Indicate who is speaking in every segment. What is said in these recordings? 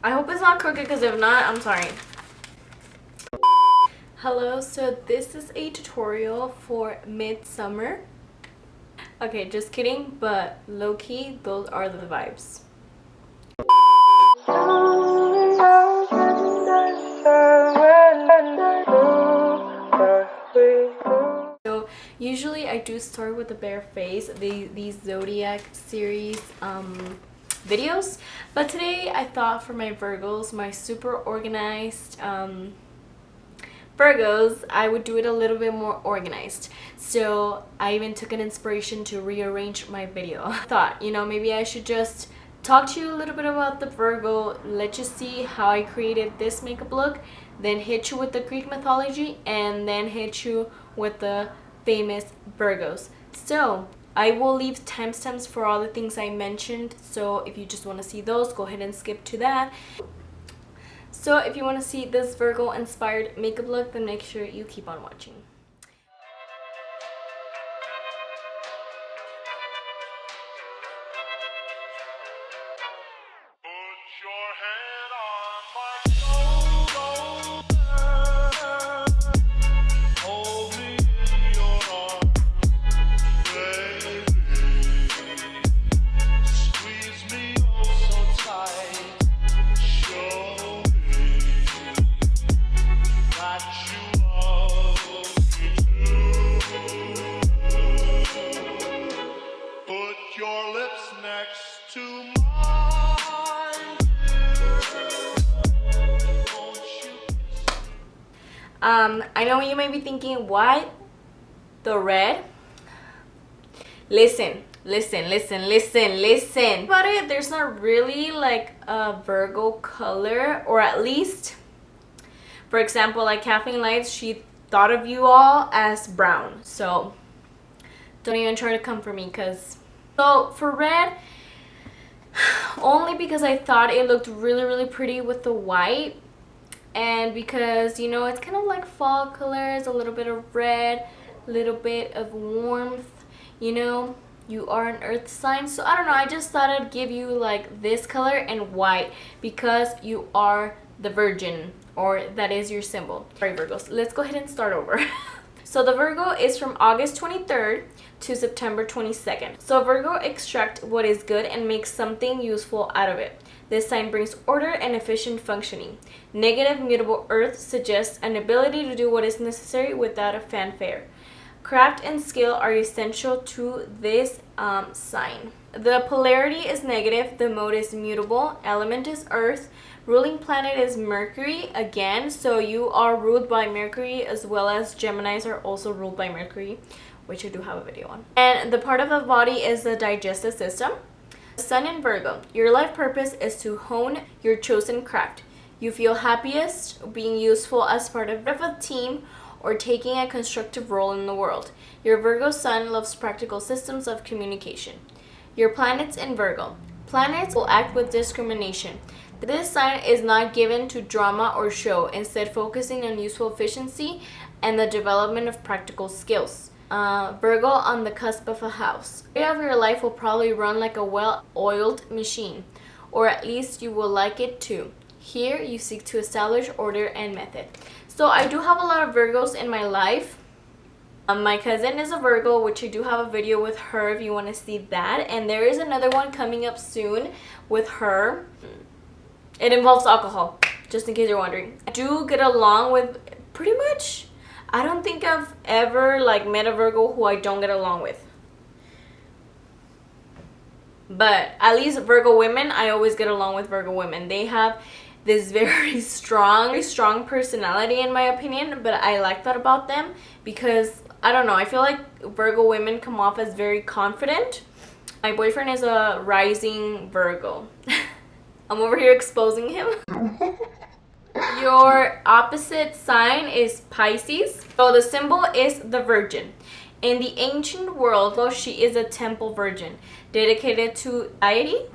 Speaker 1: I hope it's not crooked, because if not, I'm sorry. Hello, so this is a tutorial for midsummer. Okay, just kidding, but low-key, those are the vibes. So usually I do start with the bare face, these Zodiac series videos, but today I thought for my Virgos, my super organized Virgos, I would do it a little bit more organized. So I even took an inspiration to rearrange my video. I thought, you know, maybe I should just talk to you a little bit about the Virgo, let you see how I created this makeup look, then hit you with the Greek mythology, and then hit you with the famous Virgos. So I will leave timestamps for all the things I mentioned, so if you just want to see those, go ahead and skip to that. So if you want to see this Virgo inspired makeup look, then make sure you keep on watching. I know you may be thinking, what? The red? Listen. About it, there's not really like a Virgo color, or at least, for example, like Kathleen Lights, she thought of you all as brown. So don't even try to come for me, because so for red, only because I thought it looked really pretty with the white. And because, you know, it's kind of like fall colors, a little bit of red, a little bit of warmth, you know, you are an earth sign. So I don't know, I just thought I'd give you like this color and white because you are the Virgin, or that is your symbol. Sorry, Virgos, let's go ahead and start over. So the Virgo is from August 23rd to September 22nd. So Virgo extract what is good and makes something useful out of it. This sign brings order and efficient functioning. Negative mutable earth suggests an ability to do what is necessary without a fanfare. Craft and skill are essential to this sign. The polarity is negative, the mode is mutable, element is earth, ruling planet is Mercury again, so you are ruled by Mercury, as well as Geminis are also ruled by Mercury, which I do have a video on. And the part of the body is the digestive system. Sun in Virgo, your life purpose is to hone your chosen craft. You feel happiest being useful as part of a team or taking a constructive role in the world. Your Virgo Sun loves practical systems of communication. Your planets in Virgo. Planets will act with discrimination. This sign is not given to drama or show, instead focusing on useful efficiency and the development of practical skills. Virgo on the cusp of a house. The area of your life will probably run like a well-oiled machine, or at least you will like it too. Here you seek to establish order and method. So I do have a lot of Virgos in my life. My cousin is a Virgo, which I do have a video with her if you want to see that, and there is another one coming up soon with her. It involves alcohol, just in case you're wondering. I do get along with pretty much, I don't think I've ever like met a Virgo who I don't get along with. But at least Virgo women, I always get along with Virgo women. They have this very strong personality in my opinion, but I like that about them because, I don't know, I feel like Virgo women come off as very confident. My boyfriend is a rising Virgo. I'm over here exposing him. Your opposite sign is Pisces. So the symbol is the Virgin. In the ancient world, she is a temple virgin dedicated to deity.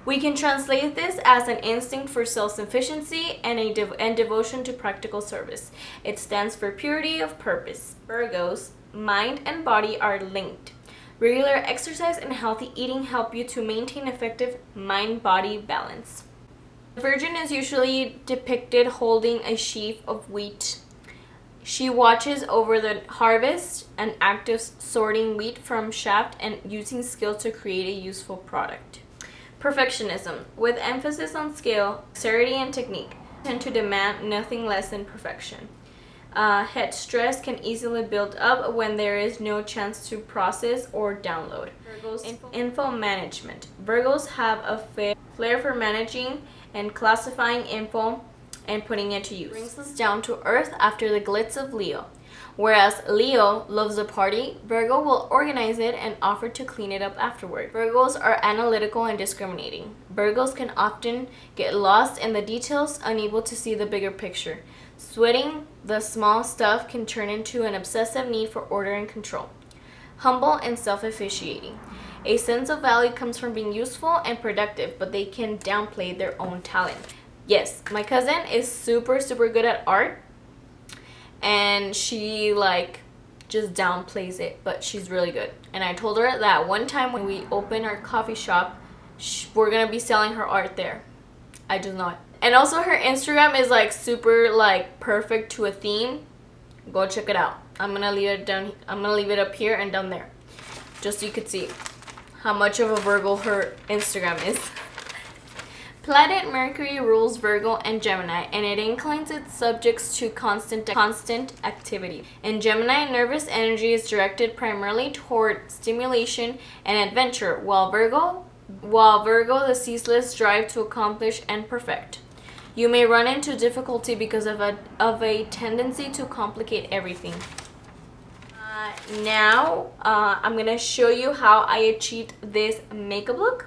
Speaker 1: We can translate this as an instinct for self-sufficiency and devotion to practical service. It stands for purity of purpose. Virgos, mind and body are linked. Regular exercise and healthy eating help you to maintain effective mind-body balance. The Virgin is usually depicted holding a sheaf of wheat. She watches over the harvest and active sorting wheat from chaff and using skill to create a useful product. Perfectionism, with emphasis on skill, dexterity, and technique, tend to demand nothing less than perfection. Head stress can easily build up when there is no chance to process or download. Virgos info management. Virgos have a flair for managing and classifying info and putting it to use. Brings us down to earth after the glitz of Leo. Whereas Leo loves a party, Virgo will organize it and offer to clean it up afterward. Virgos are analytical and discriminating. Virgos can often get lost in the details, unable to see the bigger picture. Sweating the small stuff can turn into an obsessive need for order and control. Humble and self-efficating. A sense of value comes from being useful and productive, but they can downplay their own talent. Yes, my cousin is super good at art, and she just downplays it, but she's really good. And I told her that one time when we open our coffee shop, we're gonna be selling her art there. I do not. And also her Instagram is super perfect to a theme. Go check it out. I'm gonna leave it up here and down there, just so you could see how much of a Virgo her Instagram is. Planet Mercury rules Virgo and Gemini, and it inclines its subjects to constant activity. In Gemini, nervous energy is directed primarily toward stimulation and adventure, while Virgo, the ceaseless drive to accomplish and perfect. You may run into difficulty because of a tendency to complicate everything. Now, I'm gonna show you how I achieved this makeup look.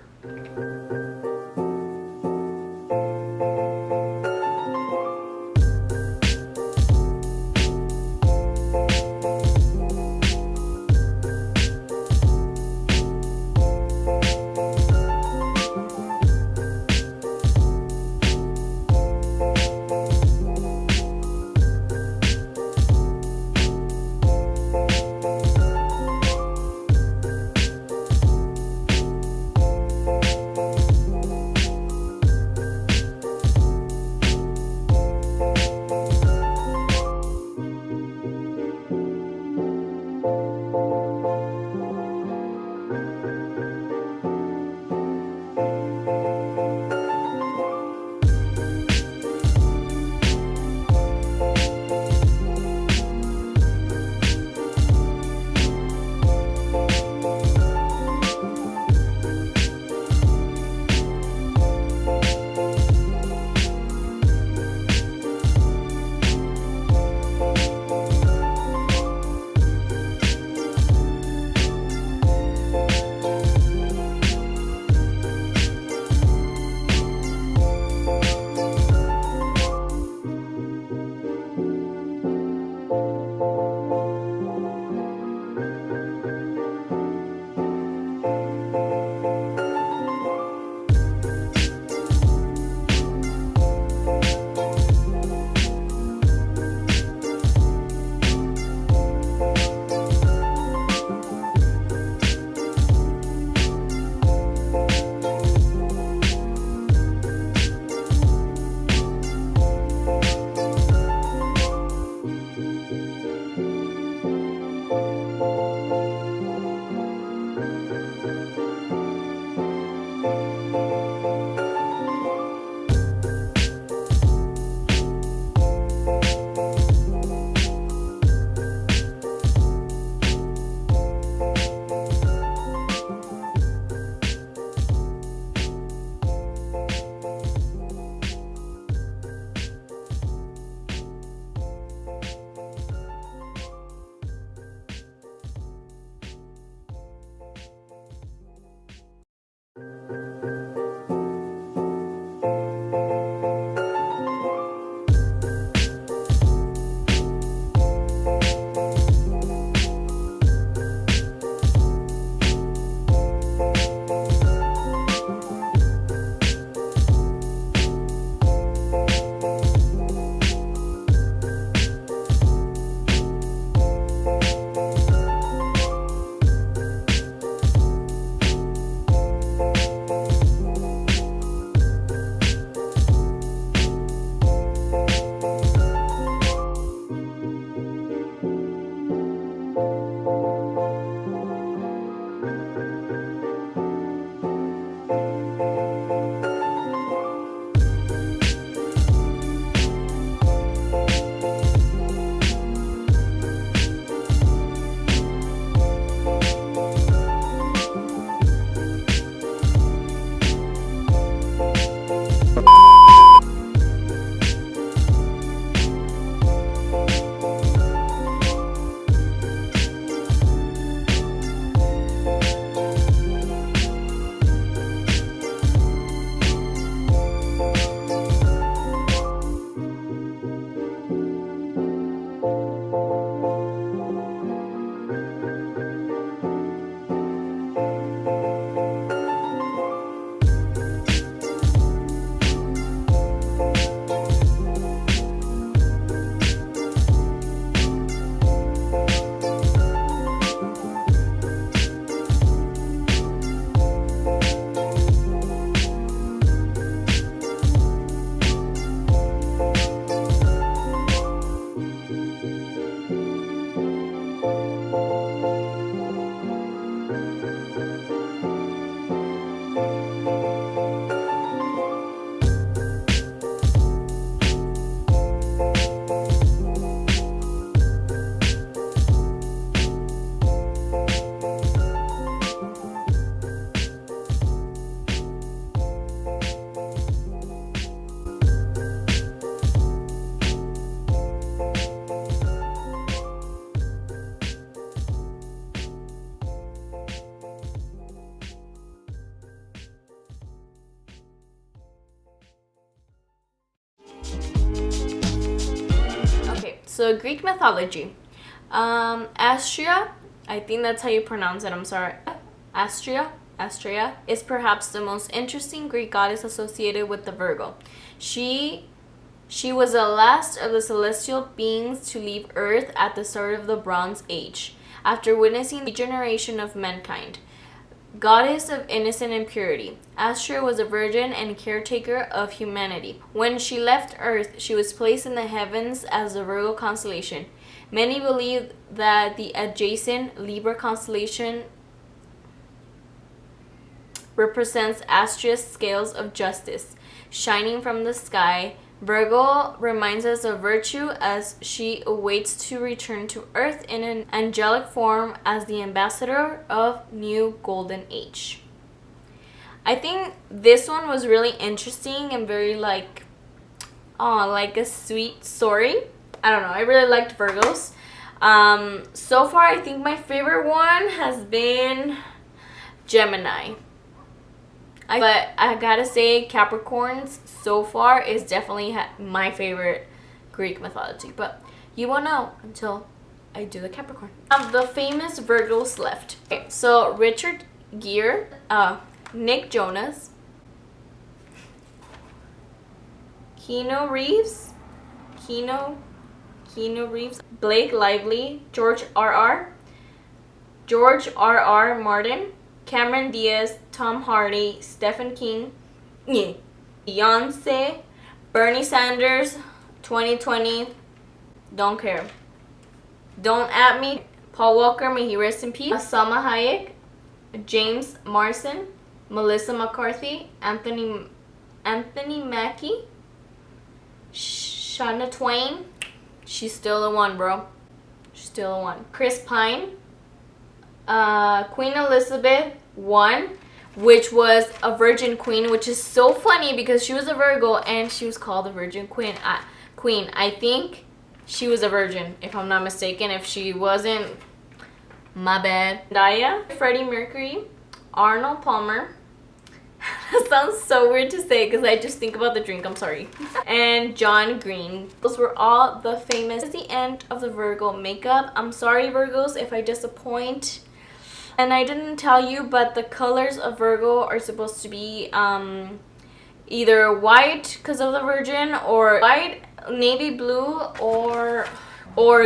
Speaker 1: So Greek mythology. Astrea, I think that's how you pronounce it, I'm sorry. Astrea is perhaps the most interesting Greek goddess associated with the Virgo. She was the last of the celestial beings to leave Earth at the start of the Bronze Age, after witnessing the degeneration of mankind. Goddess of innocent and purity, Astrea was a virgin and caretaker of humanity. When she left Earth, she was placed in the heavens as the Virgo constellation. Many believe that the adjacent Libra constellation represents Astrea's scales of justice, shining from the sky. Virgo reminds us of virtue as she awaits to return to Earth in an angelic form as the ambassador of new golden age. I think this one was really interesting and very like a sweet story. I don't know, I really liked Virgos. So far I think my favorite one has been Gemini. But I gotta say, Capricorns so far is definitely my favorite Greek mythology. But you won't know until I do the Capricorn. The famous Virgos left. Okay, so Richard Gere, Nick Jonas, Keanu Reeves, Blake Lively, George R.R. Martin, Cameron Diaz, Tom Hardy, Stephen King, Beyonce, Bernie Sanders, 2020, don't care. Don't at me, Paul Walker, may he rest in peace, Salma Hayek, James Marsden, Melissa McCarthy, Anthony Mackie, Shania Twain, she's still the one, bro. She's still the one. Chris Pine, Queen Elizabeth I, which was a virgin queen, which is so funny because she was a Virgo and she was called the Virgin Queen. I think she was a virgin, if I'm not mistaken. If she wasn't, my bad. Daya, Freddie Mercury, Arnold Palmer. That sounds so weird to say because I just think about the drink, I'm sorry. And John Green. Those were all the famous. This is the end of the Virgo makeup. I'm sorry, Virgos, if I disappoint. And I didn't tell you, but the colors of Virgo are supposed to be either white because of the Virgin, or white, navy blue, or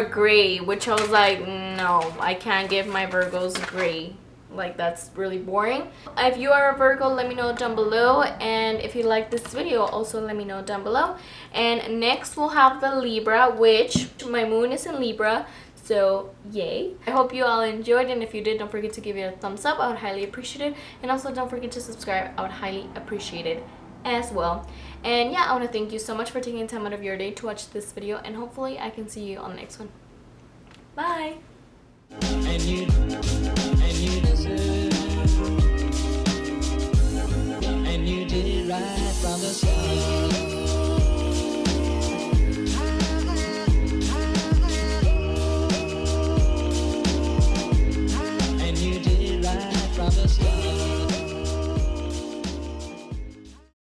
Speaker 1: gray, which I was like, no, I can't give my Virgos gray. Like, that's really boring. If you are a Virgo, let me know down below, and if you like this video, also let me know down below. And next we'll have the Libra, which my moon is in Libra. So yay. I hope you all enjoyed, and if you did, don't forget to give it a thumbs up. I would highly appreciate it. And also don't forget to subscribe. I would highly appreciate it as well. And yeah, I want to thank you so much for taking time out of your day to watch this video, and hopefully I can see you on the next one. Bye.